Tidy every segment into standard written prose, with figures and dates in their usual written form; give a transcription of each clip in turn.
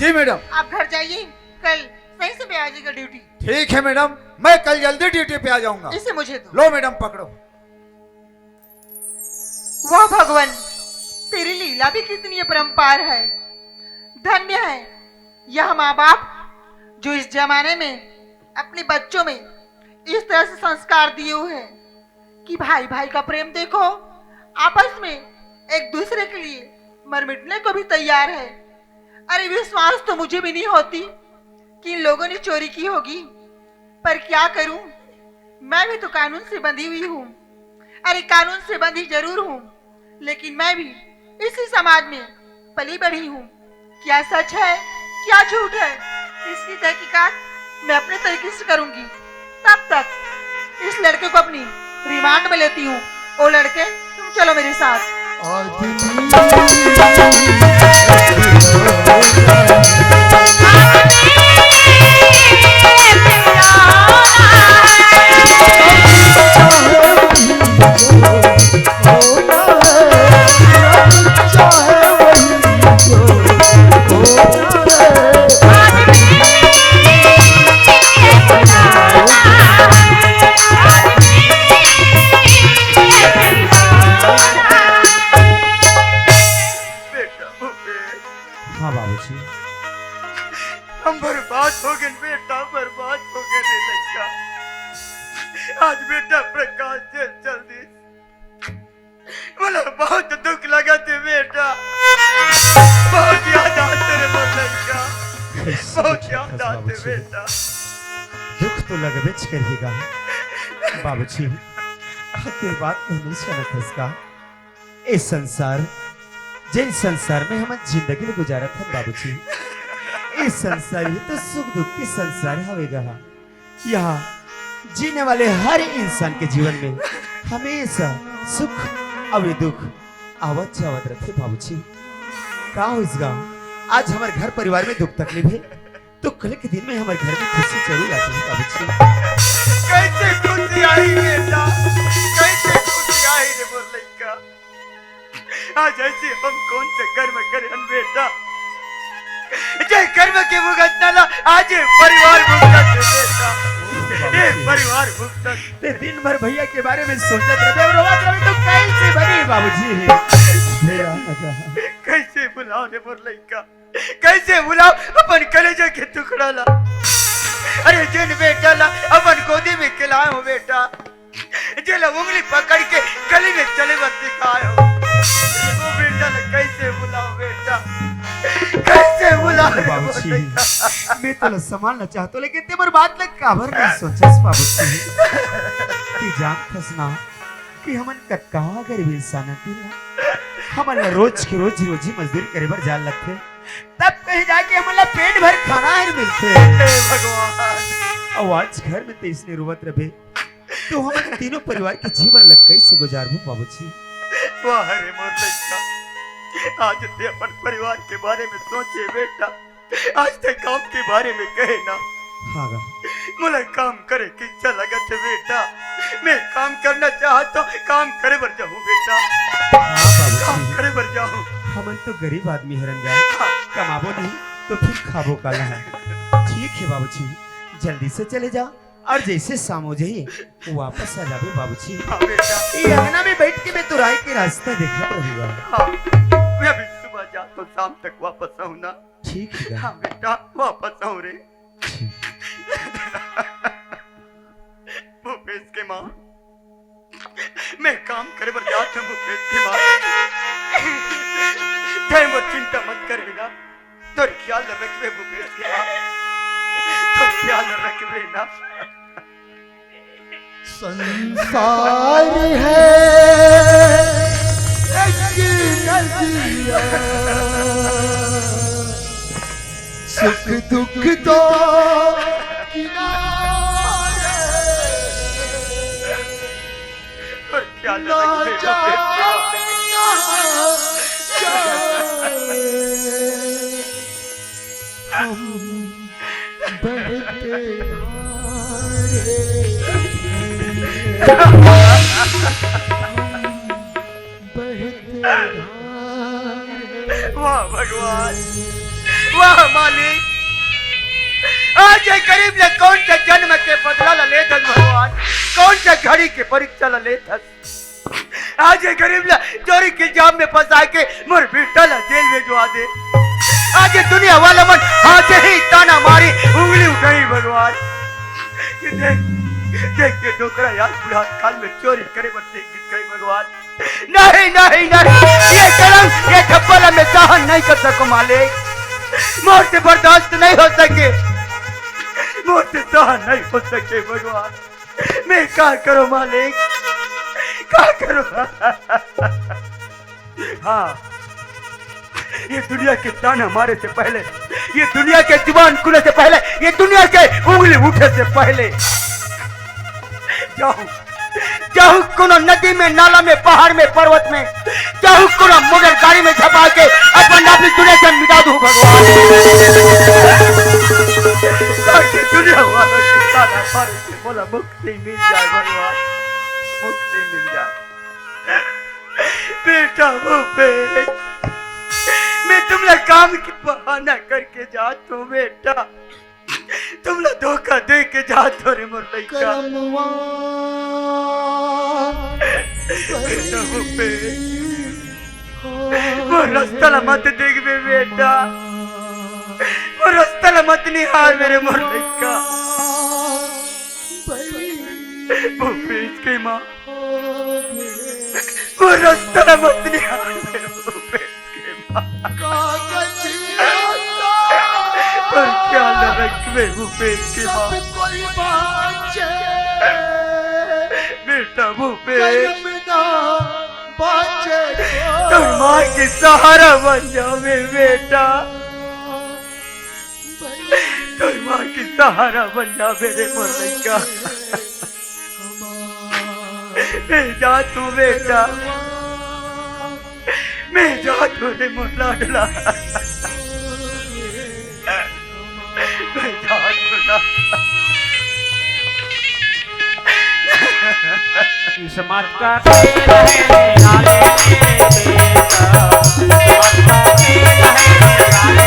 जी madam. आप घर जाइए, कल सही से आ जाएगा ड्यूटी। ठीक है मैडम, मैं कल जल्दी ड्यूटी पे आ जाऊंगा। इसे मुझे दो। लो मैडम पकड़ो। वाह भगवान, तेरी लीला भी कितनी अपरंपार है। धन्य है यह माँ बाप जो इस जमाने में अपने बच्चों में इस तरह से संस्कार दिए हुए हैं कि भाई भाई का प्रेम देखो, आपस में एक दूसरे के लिए मर मिटने को भी तैयार है। अरे विश्वास तो मुझे भी नहीं होती कि इन लोगों ने चोरी की होगी, पर क्या करूं, मैं भी तो कानून से बंधी हुई हूँ। अरे कानून से बंधी जरूर हूँ, लेकिन मैं भी इसी समाज में पली बढ़ी हूँ। क्या सच है क्या झूठ है, इसकी तहकीकात मैं अपने तरीके से करूंगी। तब तक इस लड़के को अपनी रिमांड में लेती हूँ। ओ लड़के, तुम चलो मेरे साथ। हाँ बाबूजी। हम बर्बाद हो गए बेटा, बर्बाद हो गए रे लड़का। आज बेटा प्रकाश जेल चल दी, मुझे बहुत दुख लगा थे बेटा, बहुत याद आते रे मोर लड़का, बहुत याद आते बेटा। दुख तो लगबेच करेगा बाबूजी, ये बात नहीं समझ इसका। ए संसार, जिन संसार में हम जिंदगी में गुजारा था बाबूजी, इस संसार ही तो सुख दुख की संसार हवेगा। यहाँ जीने वाले हर इंसान के जीवन में हमेशा सुख और दुख आवत जावत रहते बाबूजी। का हो इसका, आज हमारे घर परिवार में दुख तकलीफ है, तो कल के दिन में हमारे घर में खुशी जरूर आती है बाबूजी। कैसे खुशी आई बेटा, कैसे खुशी आई रे मोर लड़का। आज ऐसे हम कौन से कर्म करें बेटा, जय कर्म के भुगत नाला आज परिवार भुगतत बेटा, ये परिवार भुगतत। ते दिन भर भैया के बारे में सोचत रहे और रोवत रहे, तो कैसे बनी बाबूजी मेरा लगा। कैसे बुलाओ रे मोर लड़का, कैसे बुलाओ अपन कलेजे के टुकड़ा ला। अरे जिन बेटा ला अपन गोदी में खिलाए हो बेटा, जिला उंगली पकड़ के गली में चले बस दिखाए हो, वो बेटा ला कैसे बुलाओ बेटा, कैसे बुलाओ बाबूजी। मैं तो संभालना चाहता हूँ, लेकिन तेरे बात लग काबर नहीं सोचस बाबूजी। तू जानतस ना कि हमन कतका गरीब इंसान तिला, हमन रोज की रोजी मजदूरी करे बर जान लगथे, तब कहीं जाके हमन पेट भर खाना है मिलते। हे भगवान, आज घर में तेज ने रुवत रहे, तो हम तीनों परिवार के जीवन लग कैसे गुजारबू बाबूजी। वाह रे मोर लड़का, आज ते अपन परिवार के बारे में सोचे बेटा, आज ते काम के बारे में कहे ना। हाँ गा, मुझे काम करे की इच्छा लगा थे बेटा, मैं काम करना चाहता हूँ, काम करे बर जाऊँ बेटा, हाँ काम बाबूजी। करे बर जाऊँ। हमन तो गरीब आदमी हरन जाए, कमाबो नहीं तो फिर खाबो काला है। ठीक है बाबूजी, जल्दी से चले जाओ और जैसे शाम हो जाइए वापस आ जाओ बाबूजी। हाँ बेटा, ये अंगना में बैठ के मैं तो राय के रास्ता देखा रहूंगा। हाँ मैं अभी सुबह जा तो शाम तक वापस आऊँ ना। ठीक है। हाँ बेटा वापस आऊँ रे। भूपेश के माँ, मैं काम करे बर जाता हूँ भूपेश के माँ, जय वो चिंता मत कर बिना, तो ख्याल रखबे भूपेश के माँ, तो ख्याल रखबे ना। संसार है एक नदिया, सुख दुख दो किनारे, और ख्याल ना रखबे भूपेश के माँ। हम बढ़ते वाह भगवान, वाह मालिक। आज ये गरीब ने कौन सा जन्म के बदला ला ले दस भगवान, कौन सा घड़ी के परीक्षा ला ले दस। आज ये गरीब ने चोरी के जाम में फंसा के मोर बेटा ला जेल में जुआ दे। आज ये दुनिया वाला मन हाथ से ही ताना मारी उंगली उठाई भगवान। ये देख के डोकरा यार बुढ़ा काल में चोरी करे बच्चे गीत गई भगवान। नहीं नहीं नहीं, ये कलंक ये थप्पड़ में सहन नहीं कर सकूं मालिक, मौत से बर्दाश्त नहीं हो सके, मौत से सहन नहीं हो सके भगवान। मैं क्या करूं मालिक, क्या करूं। हाँ, ये दुनिया के ताना मारे से पहले, ये दुनिया के जुबान खुले से पहले, ये दुनिया के उंगली उठे से पहले जाऊं जाऊं कोनो नदी में, नाला में, पहाड़ में, पर्वत में, जाऊं कोनो मोटर गाड़ी में झपा के अपन अपनी दुनिया से मिटा दूं भगवान। ताकि दुनिया वालों के ताना मारे से बोला मुक्ति मिल जाए भगवान, मुक्ति मिल जाए। बेटा भूपेश, मैं तुमने काम की बहाना करके जाता हूँ बेटा, तुमने धोखा दे के जाता रे मोर लइका। बेटा भूपेश, वो रास्ता ला मत देख बे बेटा, वो रास्ता ला मत निहार मेरे मोर लइका। भूपेश की माँ, वो रास्ता ला मत निहार मेरे भूपेश की माँ। पर ख्याल रखवे भूपेश की माँ। बेटा भूपेश, तुम माँ की सहारा बन जाओ बेटा, तुम माँ की सहारा बन जाओ मेरे मुर्दे का। मैं जा तू बेटा, मैं जा तू रे मुर्ला, मैं जा तू ना। किस्मत का खेल है निराले मेरे बेटा, किस्मत का खेल है निराले मेरे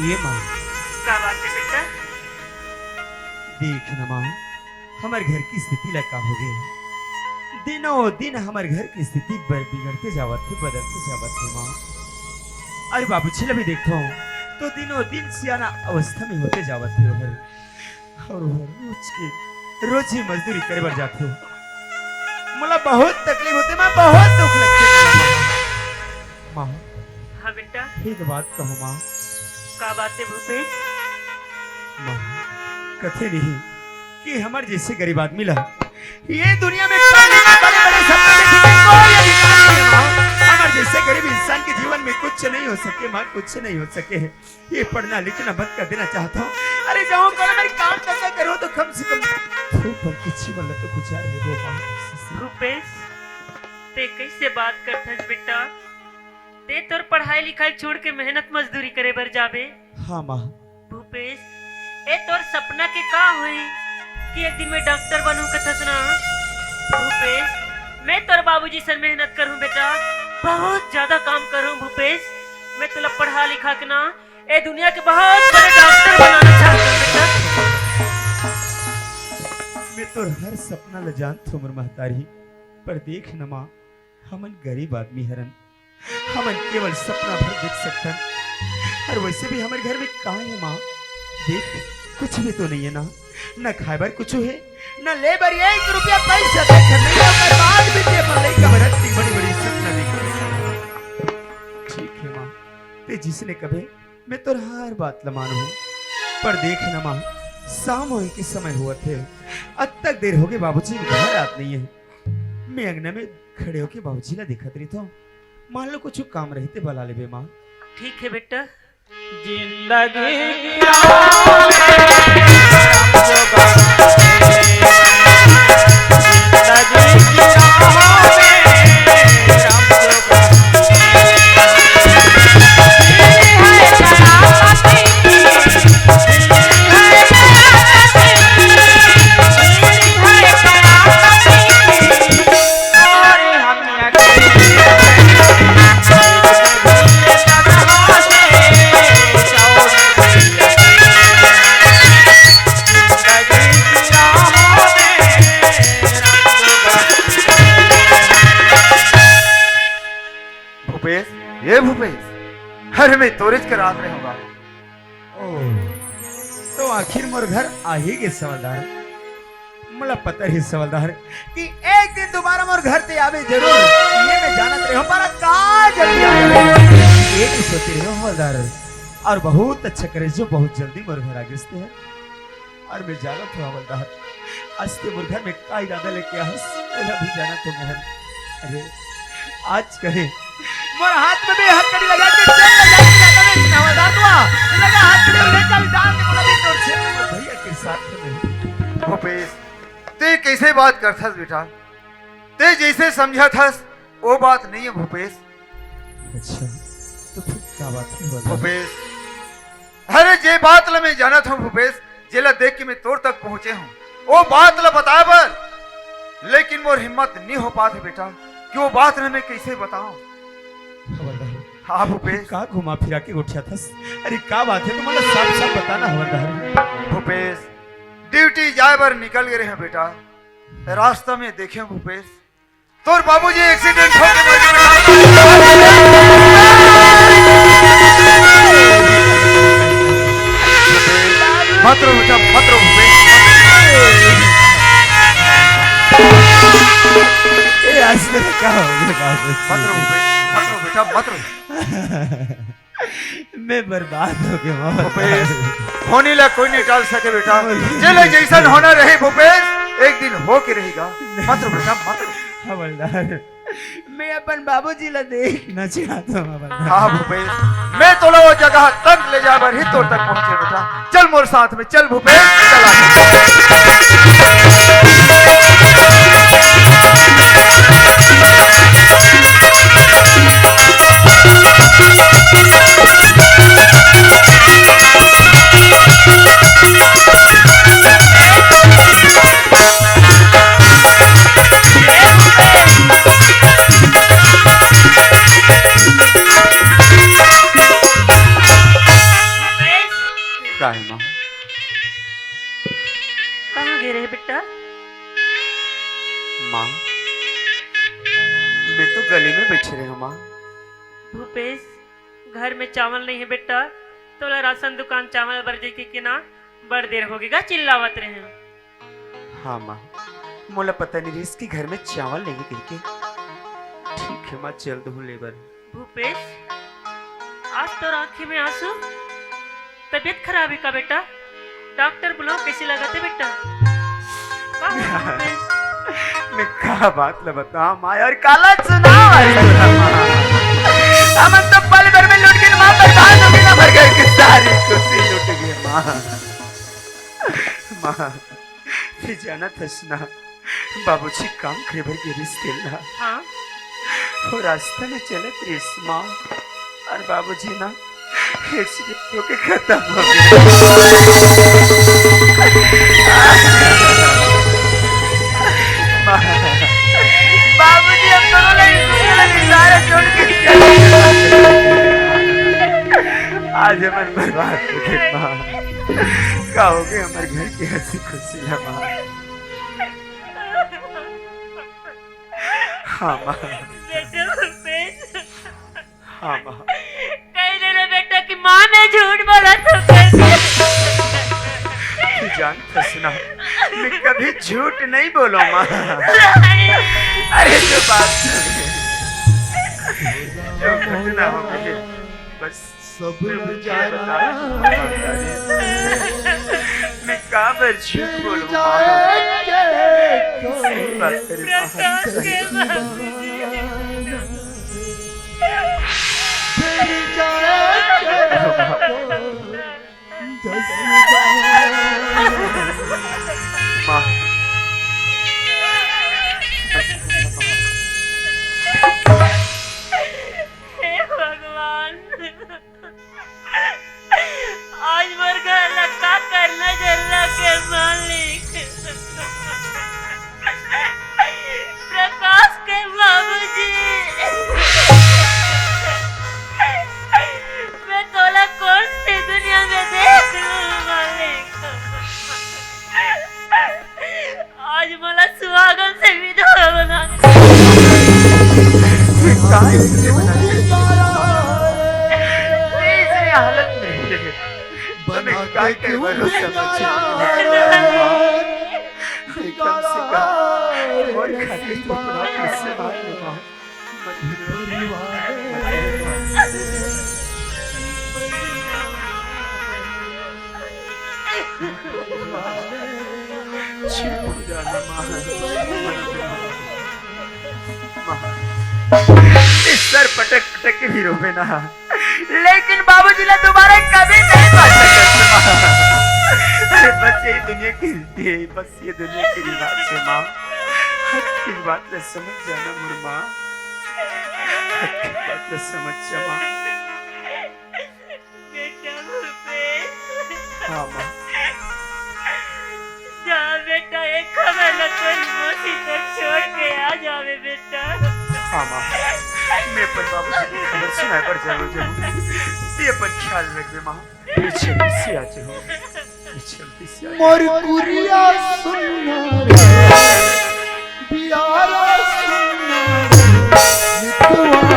ये माँ क्या बात है बेटा? देख न माँ, हमारे घर की स्थिति लगा हो गई। दिनों दिन हमारे घर की स्थिति बिगड़ते जावत थे, बदलते जावत थे माँ। अरे बाबूजी भी देखता हूँ तो दिनों दिन सियाना अवस्था में होते जावत थे और रोज ही मजदूरी करे बर जाते हो। मुला बहुत तकलीफ होती माँ, बहुत दुख लगते माँ। हाँ बेटा, एक बात कहो माँ। क्या बात है भूपेश? माँ कथे नहीं कि हमारे जैसे गरीब आदमी ला ये दुनिया में बड़े-बड़े सपने देखे कोई अधिकार नहीं माँ। हमारे जैसे गरीब इंसान के जीवन में कुछ नहीं हो सके माँ, कुछ नहीं हो सके। ये पढ़ना लिखना बंद कर देना चाहता हूँ। अरे जाओ करो मेरी काम धंधा करो तो कम से कम जीवन तो गुजार ले दो माँ। भूपेश, ते कैसे बात करथस बेटा? ते तोर पढ़ाई लिखाई छोड़ के मेहनत मजदूरी करे बर जाबे? हाँ माँ। भूपेश, ए तोर सपना के का हुई कि एक दिन में डॉक्टर बनूं कथस ना? भूपेश, मैं तोर बाबूजी से मेहनत करूं बेटा, बहुत ज्यादा काम करूं भूपेश। मैं तुला पढ़ा लिखा के ना ए दुनिया के बहुत बड़े डॉक्टर बनाना चाहता हूं बेटा। मैं तो हर सपना ल जानत हूँ मोर महतारी, पर देख न माँ, हमन गरीब आदमी हरन, हमन केवल सपना भर देख सकतन। और वैसे भी हमारे घर में कहाँ है माँ? देख कुछ भी तो नहीं है ना, न खाए बर कुछ है, न ले बर 1 रुपया पैसा देख नहीं है, पर बाद भी ते पर लेकर बरती बड़ी-बड़ी सपना देख। ठीक है माँ, ते जिसने कभे मैं तो हर बात ल मानू, पर देख न माँ, शाम होए के समय हुआ थे, अब तक देर हो गई बाबूजी घर आत नहीं है। मैं अंगना में खड़े होके बाबूजी ला देखत रही था, मान लो कुछ काम रहते बला लेबे माँ। ठीक है बेटा। जिंदगी की भूपेश, ये भूपेश, अरे मैं तोरिज के रात रहूंगा। ओ तो आखिर मोर घर आ ही गए सवलदार। मला पता ही सवलदार कि एक दिन दोबारा मोर घर ते आवे जरूर। ये मैं जानत रहे हो पर का जल्दी आ गए। एक ही सोच रहे हो हवलदार और बहुत अच्छा करे जो बहुत जल्दी मोर घर आ गए हैं। और मैं जानत हूँ हवलदार आज ते मोर घर में का इरादा लेके आस ओला भी जानत हूँ मोहन। अरे आज कहे मोर हाथ में भी हथकड़ी लगा के चल लगा के हवलदार तू लगा हथकड़ी ले चल डाल के बोला भी तोर से भैया के साथ में। भूपेश, ते कैसे बात करथस बेटा? ते जैसे समझा थस वो बात नहीं है भूपेश। अच्छा तो फिर क्या बात है हवलदार? भूपेश, अरे जे बात ला मैं जानत हूँ भूपेश, जेला देख के मैं तोर तक पहुंचे हूँ वो बात ला बता बर, लेकिन मोर हिम्मत नहीं हो पाती बेटा कि वो बात ला मैं कैसे बताऊं। हवलदार हाँ भूपेश। का घुमा फिरा के उठा था? अरे क्या बात है तुम्हारा साफ साफ बताना हवलदार। भूपेश, ड्यूटी जाए बर निकल गए हैं बेटा, रास्ता में देखे भूपेश तोर बाबूजी एक्सीडेंट हो के मर गए। मत रो बेटा, मत रो भूपेश, ए आज मेरा क्या हो गया मत रो भूपेश, मत रो बेटा, मत रो। मैं बर्बाद हो गया भूपेश, होने ला कोई नहीं टाल सके बेटा, चले जैसा होना रहे भूपेश एक दिन हो के रहेगा। मत रो बेटा, मत रो। हवलदार मैं अपन बाबूजी ला देखना चाहता हूँ हवलदार। हाँ भूपेश, मैं तो वो जगह तक ले जा बर ही तोर तक पहुंचे बेटा। चल मोर साथ में चल भूपेश, कहाँ गए रहे बेटा? माँ मैं तो गली में बैठे रहे हूँ माँ। भूपेश, घर में चावल नहीं है बेटा, तो राशन दुकान चावल बर जाके के ना बड़ देर हो गएगा चिल्लावत रहे। हाँ माँ, मोला पता नहीं इसके घर में चावल नहीं करके। ठीक है माँ, चल दो लेबर। भूपेश, आज तो आंखें में आंसू, तबीयत खराब है का बेटा? डॉक्टर बुलाओ, कैसी लगाते बेटा? मैं क्या बात ला बता माँ यार, काला सुना हम तो पल भर में लुट गए माँ, बर्बाद हो गई ना भर घर की सारी खुशी लुट गई माँ। माँ फिर जाना थसना बाबूजी काम करे भर के रिश्ते ला। हाँ वो रास्ते में चले प्रेस माँ, और बाबूजी ना एक्सीडेंट होके खत्म हो गए। बाबूजी हम दोनों ने सारे छोड़ के आज हमारे बर्बाद हो गए माँ। क्या हो गए हमारे घर की हंसी खुशी ला माँ। हाँ माँ, बेटा भूपेश, हाँ माँ। कह देना बेटा कि माँ ने झूठ बोला तो कैसे? जान फसना, मैं कभी झूठ नहीं बोलो माँ। अरे जो बात जो घटना हो गई बस सब मुझे बता। मैं कहाँ पर झूठ बोलूँ माँ? सही बात करी माँ, सही माँ। हे भगवान, आज मर गया लगा करना जल्ला के मालिक। प्रकाश के बाबू हमें क्या के भरोसा बचे एकदम से का और खाके टुकड़ा कैसे मारने मां इस सर पटक पटक के भी रोवे ना, लेकिन बाबूजी ने दोबारा कभी नहीं बात अरे बस यही दुनिया की रीति है, बस ये दुनिया की रिवाज है माँ। हक की बात ले समझ जाना मोर माँ, हक की बात ले समझ जा माँ। बेटा भूपेश, हाँ माँ। जा बेटा, एक खबर तेरी मौसी तक छोड़ के आ जावे बेटा। हाँ माँ, मैं पर बाबूजी की खबर सुनाए पर जरूर जाऊँ। ये पर ख्याल रख दे माँ, पीछे पीछे आ जाओ, पीछे पीछे आ जाओ। मोर कुरिया सुनना रे बियारा सुनना रे नितवा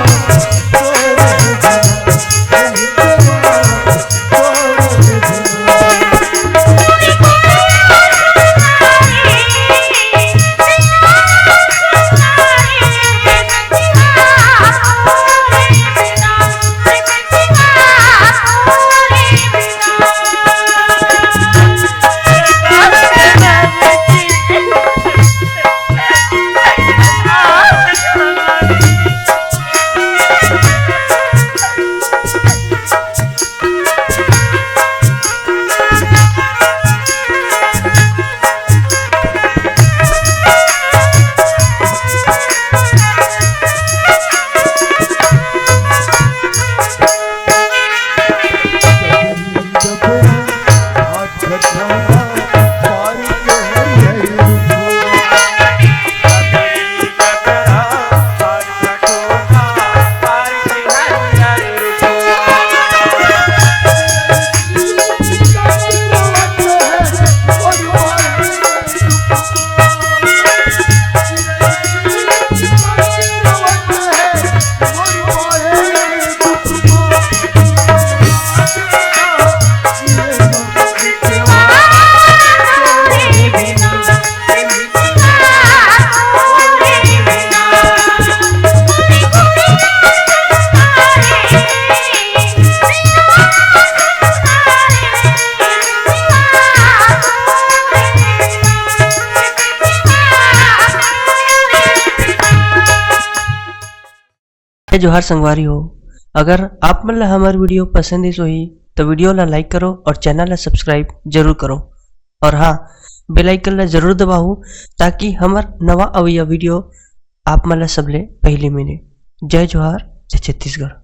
जोहार संगवारी हो। अगर आप मन ला हमार वीडियो पसंद ही तो वीडियो ला लाइक करो और चैनल ला सब्सक्राइब जरूर करो। और हाँ, बेल आइकन ला जरूर दबाओ ताकि हमार नवा अवैया वीडियो आप मन ला सबले पहले मिले। जय जोहार, जय छत्तीसगढ़।